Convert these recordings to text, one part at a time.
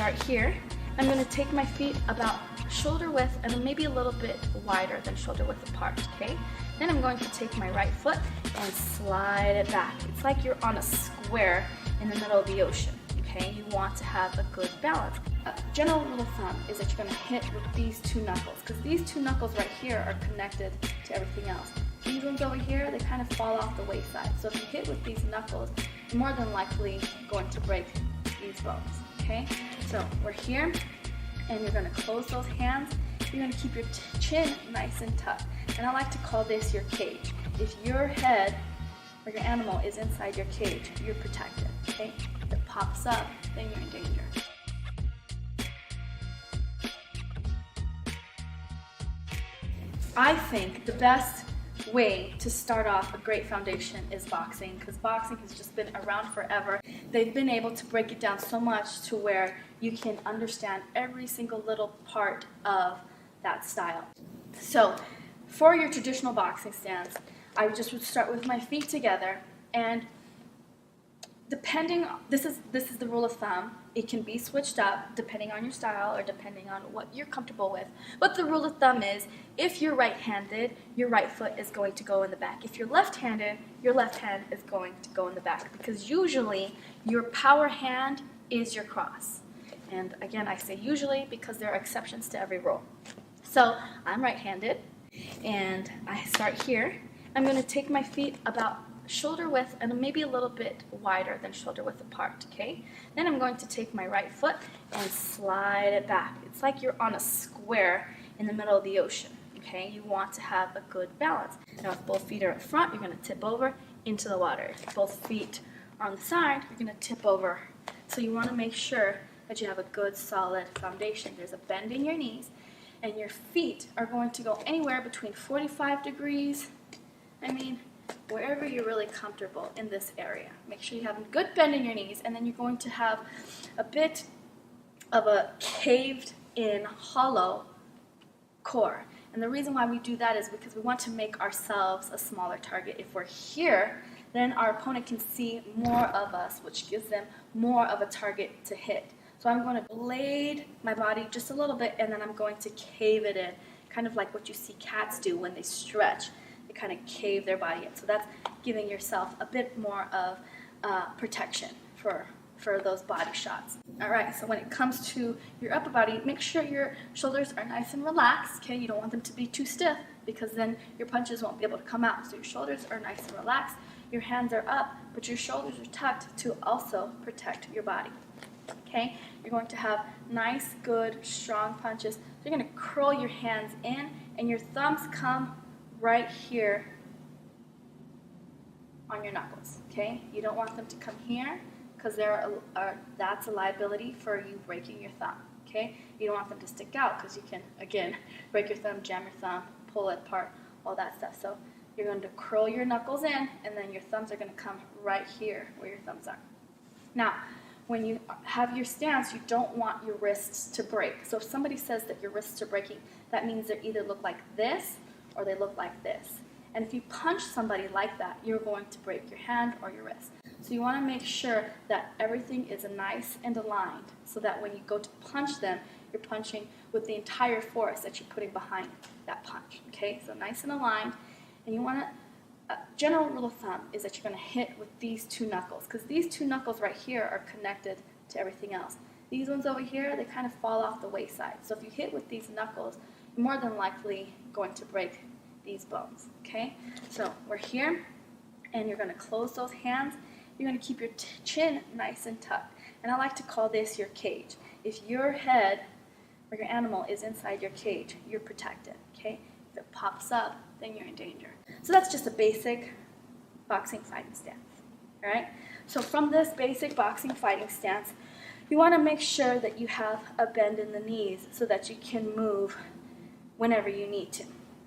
start here. I'm going to take my feet about shoulder width and maybe a little bit wider than shoulder width apart, okay? Then I'm going to take my right foot and slide it back. It's like you're on a square in the middle of the ocean, okay? You want to have a good balance. A general rule of thumb is that you're going to hit with these two knuckles, because these two knuckles right here are connected to everything else. These ones over here, they kind of fall off the wayside. So if you hit with these knuckles, you're more than likely going to break these bones, okay? So we're here, and you're going to close those hands. You're going to keep your chin nice and tucked. And I like to call this your cage. If your head or your animal is inside your cage, you're protected, okay? If it pops up, then you're in danger. I think the best way to start off a great foundation is boxing, because boxing has just been around forever. They've been able to break it down so much to where you can understand every single little part of that style. So for your traditional boxing stance, I just would start with my feet together, and this is the rule of thumb. It can be switched up depending on your style or depending on what you're comfortable with. But the rule of thumb is, if you're right-handed, your right foot is going to go in the back. If you're left-handed, your left hand is going to go in the back, because usually your power hand is your cross. And again, I say usually because there are exceptions to every rule. So I'm right-handed, and I start here. I'm going to take my feet about shoulder width and maybe a little bit wider than shoulder width apart, okay? Then I'm going to take my right foot and slide it back. It's like you're on a square in the middle of the ocean, okay? You want to have a good balance. Now if both feet are in front, you're going to tip over into the water. If both feet are on the side, you're going to tip over. So you want to make sure that you have a good solid foundation. There's a bend in your knees, and your feet are going to go anywhere between 45 degrees, wherever you're really comfortable in this area. Make sure you have a good bend in your knees, and then you're going to have a bit of a caved in hollow core. And the reason why we do that is because we want to make ourselves a smaller target. If we're here, then our opponent can see more of us, which gives them more of a target to hit. So I'm going to blade my body just a little bit, and then I'm going to cave it in, kind of like what you see cats do when they stretch. They kind of cave their body in. So that's giving yourself a bit more of protection for those body shots. All right, so when it comes to your upper body, make sure your shoulders are nice and relaxed, okay? You don't want them to be too stiff, because then your punches won't be able to come out. So your shoulders are nice and relaxed, your hands are up, but your shoulders are tucked to also protect your body, okay? You're going to have nice, good, strong punches. So you're going to curl your hands in, and your thumbs come right here on your knuckles, okay? You don't want them to come here, because that's a liability for you breaking your thumb, okay? You don't want them to stick out, because you can, again, break your thumb, jam your thumb, pull it apart, all that stuff. So you're going to curl your knuckles in, and then your thumbs are going to come right here where your thumbs are. Now, when you have your stance, you don't want your wrists to break. So if somebody says that your wrists are breaking, that means they either look like this or they look like this. And if you punch somebody like that, you're going to break your hand or your wrist. So you want to make sure that everything is nice and aligned, so that when you go to punch them, you're punching with the entire force that you're putting behind that punch, okay? So nice and aligned. And you want to, general rule of thumb is that you're going to hit with these two knuckles, because these two knuckles right here are connected to everything else. These ones over here, they kind of fall off the wayside. So if you hit with these knuckles, you're more than likely going to break these bones, okay? So we're here, and you're going to close those hands. You're going to keep your chin nice and tucked. And I like to call this your cage. If your head or your animal is inside your cage, you're protected, okay? If it pops up, then you're in danger. So that's just a basic boxing fighting stance, all right? So from this basic boxing fighting stance, you want to make sure that you have a bend in the knees so that you can move whenever you need to,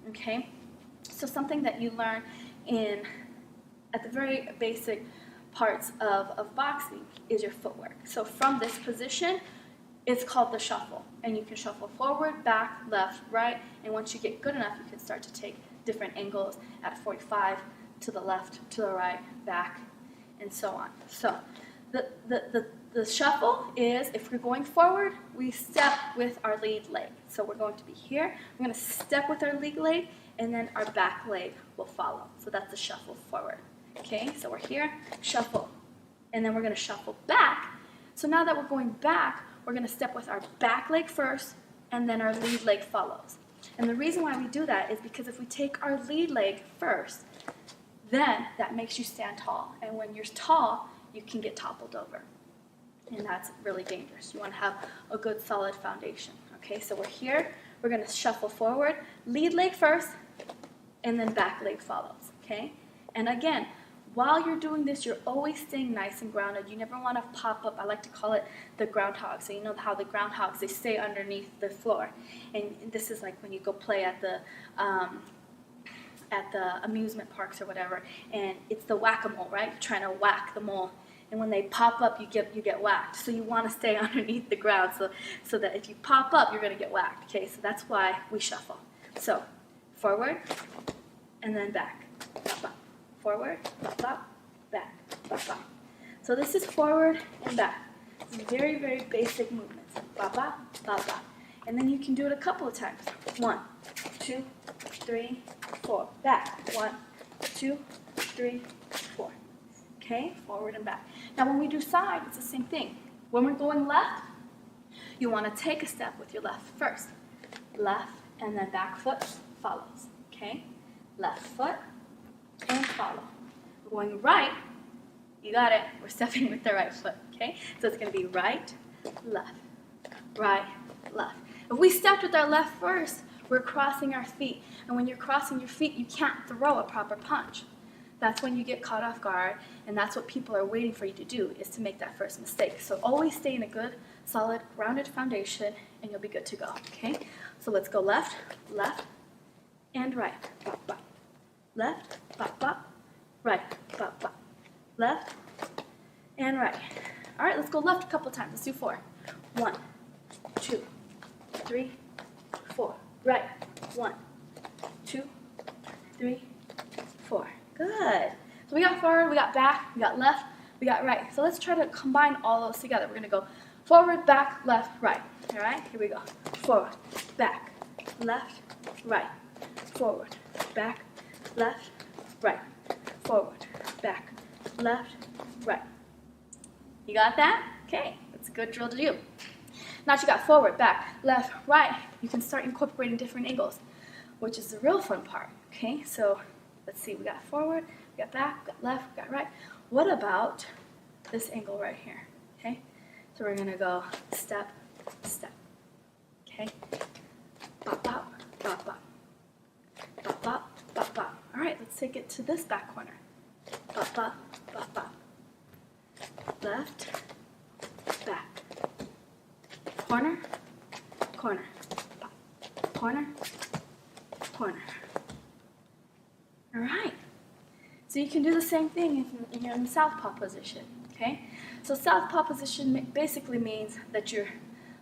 okay? So something that you learn at the very basic parts of boxing is your footwork. So from this position, it's called the shuffle. And you can shuffle forward, back, left, right, and once you get good enough, you can start to take different angles at 45, to the left, to the right, back, and so on. So the The shuffle is, if we're going forward, we step with our lead leg. So we're going to be here. We're going to step with our lead leg, and then our back leg will follow. So that's the shuffle forward. Okay, so we're here, shuffle, and then we're going to shuffle back. So now that we're going back, we're going to step with our back leg first, and then our lead leg follows. And the reason why we do that is because if we take our lead leg first, then that makes you stand tall. And when you're tall, you can get toppled over. And that's really dangerous. You want to have a good solid foundation. Okay, so we're here. We're going to shuffle forward. Lead leg first, and then back leg follows. Okay? And again, while you're doing this, you're always staying nice and grounded. You never want to pop up. I like to call it the groundhog. So you know how the groundhogs, they stay underneath the floor. And this is like when you go play at the amusement parks or whatever, and it's the whack-a-mole, right? You're trying to whack the mole. And when they pop up, you get whacked. So you want to stay underneath the ground so that if you pop up, you're going to get whacked. Okay, so that's why we shuffle. So forward, and then back. Bop, bop. Forward, bop, bop, back, bop, bop. So this is forward and back. Very, very basic movements. Bop, bop, bop, bop. And then you can do it a couple of times. 1, 2, 3, 4. Back. 1, 2, 3, 4. Okay, forward and back. Now when we do side, it's the same thing. When we're going left, you want to take a step with your left first. Left, and then back foot follows. Okay, left foot and follow. We're going right, you got it. We're stepping with the right foot. Okay, so it's going to be right, left, right, left. If we stepped with our left first, we're crossing our feet. And when you're crossing your feet, you can't throw a proper punch. That's when you get caught off guard, and that's what people are waiting for you to do, is to make that first mistake. So always stay in a good, solid, grounded foundation, and you'll be good to go, okay? So let's go left, left, and right. Bop, bop. Left, bop, bop, right, bop, bop. Left, and right. All right, let's go left a couple times. Let's do 4. 1, 2, 3, 4. Right. 1, 2, 3, 4. Good. So we got forward, we got back, we got left, we got right. So let's try to combine all those together. We're going to go forward, back, left, right. All right, here we go. Forward, back, left, right. Forward, back, left, right. Forward, back, left, right. You got that? Okay, that's a good drill to do. Now that you got forward, back, left, right, you can start incorporating different angles, which is the real fun part. Okay, so let's see, we got forward, we got back, we got left, we got right. What about this angle right here? Okay, so we're gonna go step, step. Okay, bop, bop, bop, bop. Bop, bop, bop, bop. All right, let's take it to this back corner. Bop, bop, bop, bop. Left, back. Corner, corner. Bop. Corner, corner. All right. So you can do the same thing if you're in the southpaw position, okay? So southpaw position basically means that you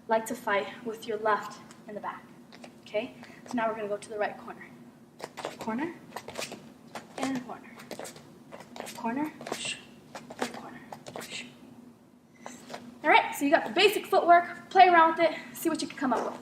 like to fight with your left in the back, okay? So now we're going to go to the right corner. Corner, and corner. Corner, and corner. All right, so you got the basic footwork. Play around with it. See what you can come up with.